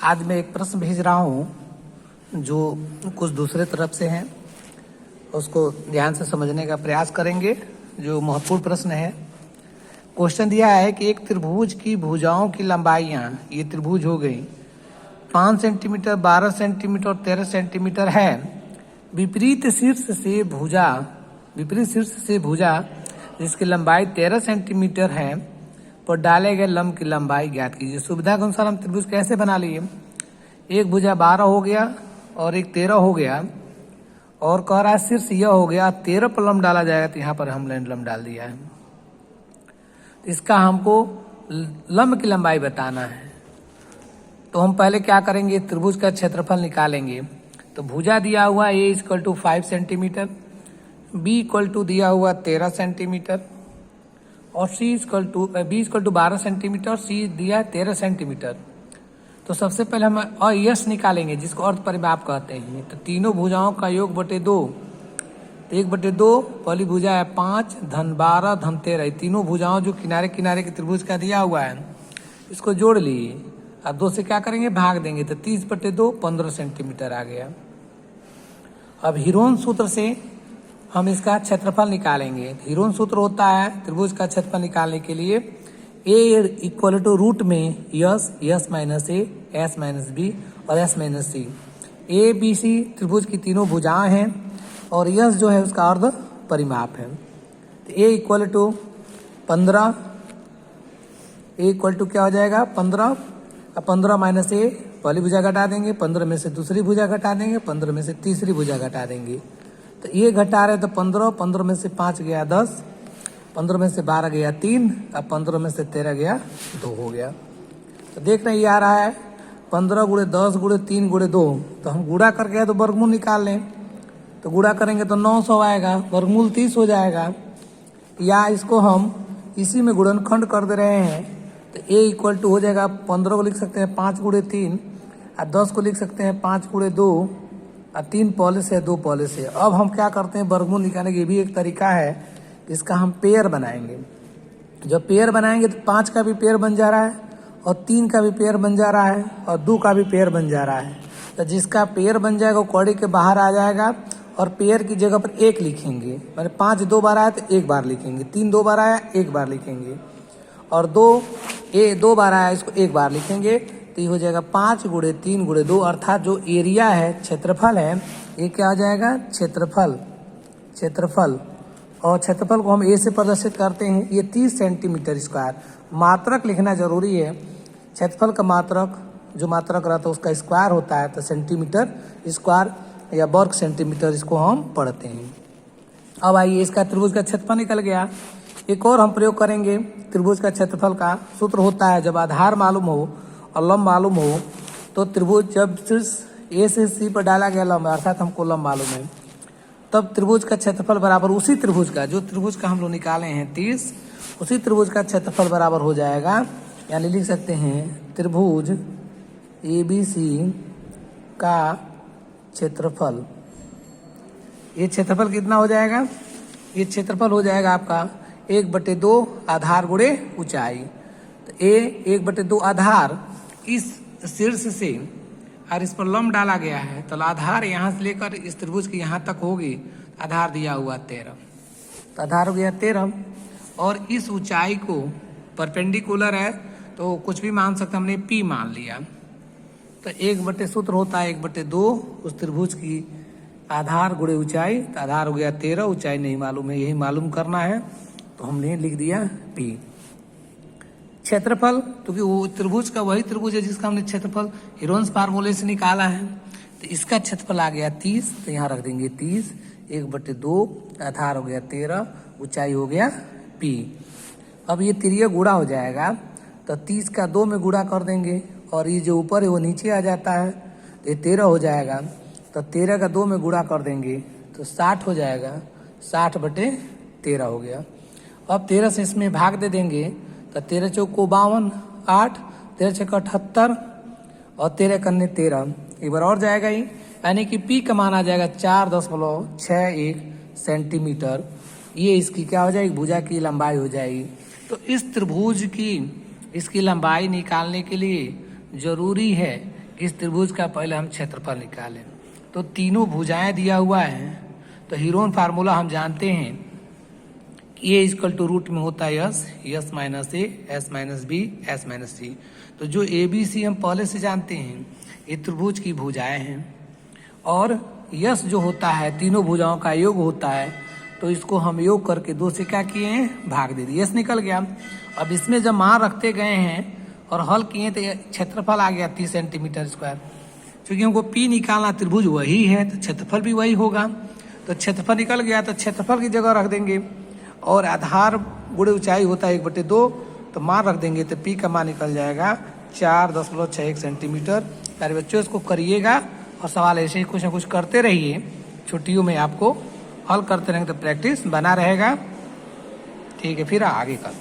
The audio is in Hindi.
आज मैं एक प्रश्न भेज रहा हूँ जो कुछ दूसरे तरफ से है, उसको ध्यान से समझने का प्रयास करेंगे। जो महत्वपूर्ण प्रश्न है, क्वेश्चन दिया है कि एक त्रिभुज की भुजाओं की लंबाइयाँ, ये त्रिभुज हो गई 5 सेंटीमीटर, 12 सेंटीमीटर और 13 सेंटीमीटर है। विपरीत शीर्ष से भुजा जिसकी लंबाई 13 सेंटीमीटर है पर डाले गए लंब की लंबाई ज्ञात कीजिए। सुविधा के अनुसार हम त्रिभुज कैसे बना लिए, एक भुजा 12 हो गया और एक 13 हो गया, और कह रहा है शीर्ष यह हो गया, 13 पर लंब डाला जाएगा, तो यहाँ पर हम लंब डाल दिया है। इसका हमको लंब की लंबाई बताना है, तो हम पहले क्या करेंगे, त्रिभुज का क्षेत्रफल निकालेंगे। तो भुजा दिया हुआ A = 5 सेंटीमीटर, B = दिया हुआ 13 सेंटीमीटर और B = 12 सेंटीमीटर और C दिया 13 सेंटीमीटर। तो सबसे पहले हम यश निकालेंगे, जिसको अर्ध परिमाप कहते हैं। तो तीनों भुजाओं का योग बटे 2, तो 1/2 पहली भुजा है 5 धन 12 धन 13, तीनों भुजाओं जो किनारे किनारे के त्रिभुज का दिया हुआ है इसको जोड़ लिए। अब 2 से क्या करेंगे, भाग देंगे, तो 30/2 15 सेंटीमीटर आ गया। अब हीरोन सूत्र से हम इसका क्षेत्रफल निकालेंगे। हीरोन सूत्र होता है त्रिभुज का क्षेत्रफल निकालने के लिए A = रूट में s minus a, s minus b और s minus c. A B C त्रिभुज की तीनों भुजाएं हैं और यस जो है उसका अर्ध परिमाप है। तो A = 15, A = क्या हो जाएगा 15, अब 15 माइनस ए पहली भुजा घटा देंगे, 15 में से दूसरी भुजा घटा देंगे, 15 में से तीसरी भुजा घटा देंगे। तो ये घटा रहे तो 15 में से 5 गया 10, 15 में से 12 गया 3, अब 15 में से 13 गया 2 हो गया। तो देख रहे ये आ रहा है 15 × 10 × 3 × 2, तो हम गुणा करके तो वर्गमूल निकाल लें। तो गुणा करेंगे तो 900 आएगा, वर्गमूल 30 हो जाएगा, या इसको हम इसी में गुणनखंड कर दे रहे हैं। तो A = हो जाएगा 15 को लिख सकते हैं 5 × 3 और 10 को लिख सकते हैं 5 × 2 और 3 पहले से 2 पहले से। अब हम क्या करते हैं, वर्गमूल निकालने का ये भी एक तरीका है, इसका हम पेयर बनाएंगे। जब पेयर बनाएंगे तो 5 का भी पेयर बन जा रहा है और 3 का भी पेयर बन जा रहा है और 2 का भी पेयर बन जा रहा है। तो जिसका पेयर बन जाएगा वो कौड़ी के बाहर आ जाएगा और पेयर की जगह पर 1 लिखेंगे। मैंने 5 2 बार आया तो 1 बार लिखेंगे, 3 2 बार आया 1 बार लिखेंगे, और 2 बार आया इसको 1 बार लिखेंगे। तो ये हो जाएगा 5 × 3 × 2, अर्थात जो एरिया है, क्षेत्रफल है, ये क्या हो जाएगा क्षेत्रफल। और क्षेत्रफल को हम A से प्रदर्शित करते हैं, ये 30 सेंटीमीटर स्क्वायर। मात्रक लिखना जरूरी है, क्षेत्रफल का मात्रक जो मात्रक रहता है उसका स्क्वायर होता है, तो सेंटीमीटर स्क्वायर या वर्ग सेंटीमीटर इसको हम पढ़ते हैं। अब आइए, इसका त्रिभुज का क्षेत्रफल निकल गया। एक और हम प्रयोग करेंगे त्रिभुज का क्षेत्रफल का। सूत्र होता है जब आधार मालूम हो और लंब मालूम हो, तो त्रिभुज जब शीर्ष A से C पर डाला गया लंब, अर्थात हमको लंब मालूम है, तब त्रिभुज का क्षेत्रफल बराबर उसी त्रिभुज का, जो त्रिभुज का हम लोग निकाले हैं 30, उसी त्रिभुज का क्षेत्रफल बराबर हो जाएगा। यानी लिख सकते हैं त्रिभुज ABC का क्षेत्रफल। ये क्षेत्रफल कितना हो जाएगा, ये क्षेत्रफल हो जाएगा आपका 1/2 आधार गुणे ऊंचाई। तो A 1/2 आधार इस शीर्ष से, और इस पर लंब डाला गया है, तो आधार यहाँ से लेकर इस त्रिभुज की यहाँ तक होगी, आधार दिया हुआ 13, तो आधार हो गया 13, और इस ऊंचाई को परपेंडिकुलर है तो कुछ भी मान सकते, हमने P मान लिया। तो 1/, सूत्र होता है 1/2 उस त्रिभुज की आधार गुणे ऊंचाई, तो आधार हो गया 13, ऊंचाई नहीं मालूम है, यही मालूम करना है, तो हमने लिख दिया P। क्षेत्रफल, क्योंकि वो त्रिभुज का वही त्रिभुज है जिसका हमने क्षेत्रफल हीरोन्स फार्मूले से निकाला है, तो इसका क्षेत्रफल आ गया 30, तो यहाँ रख देंगे 30, 1/2 आधार हो गया 13, ऊंचाई हो गया P। अब ये तिरिया गुणा हो जाएगा, तो 30 का 2 में गुणा कर देंगे और ये जो ऊपर है वो नीचे आ जाता है, तो ये 13 हो जाएगा। तो 13 का 2 में गुणा कर देंगे तो 60 हो जाएगा, 60/13 हो गया। अब 13 से इसमें भाग दे देंगे, तो 13 चौक 52, 8, 13 छक 78 और 13 कन्ने 13, एक बार और जाएगा ही, यानी कि P का मान आ जाएगा 4.61 सेंटीमीटर। ये इसकी क्या हो जाएगी, भुजा की लंबाई हो जाएगी। तो इस त्रिभुज की इसकी लंबाई निकालने के लिए जरूरी है इस त्रिभुज का पहले हम क्षेत्रफल निकालें। तो तीनों भुजाएं दिया हुआ है, तो हीरोन फार्मूला हम जानते हैं कि ए इक्वल टू रूट में होता है s minus a, s minus b, s minus c. तो जो ए बी सी हम पहले से जानते हैं, ये त्रिभुज की भुजाएं हैं। और यस जो होता है तीनों भुजाओं का योग होता है, तो इसको हम योग करके 2 से क्या किए हैं, भाग दे दिए, यस निकल गया। अब इसमें जब मान रखते गए हैं और हल किए तो क्षेत्रफल आ गया 30 सेंटीमीटर स्क्वायर। क्योंकि हमको पी निकालना, त्रिभुज वही है तो क्षेत्रफल भी वही होगा। तो क्षेत्रफल निकल गया तो क्षेत्रफल की जगह रख देंगे, और आधार गुणे ऊंचाई होता है 1/2, तो मान रख देंगे तो पी का मान निकल जाएगा 4.61 सेंटीमीटर। प्यारे बच्चों, इसको करिएगा और सवाल ऐसे ही कुछ ना कुछ करते रहिए। छुट्टियों में आपको हल करते रहेंगे तो प्रैक्टिस बना रहेगा। ठीक है, फिर आगे कल।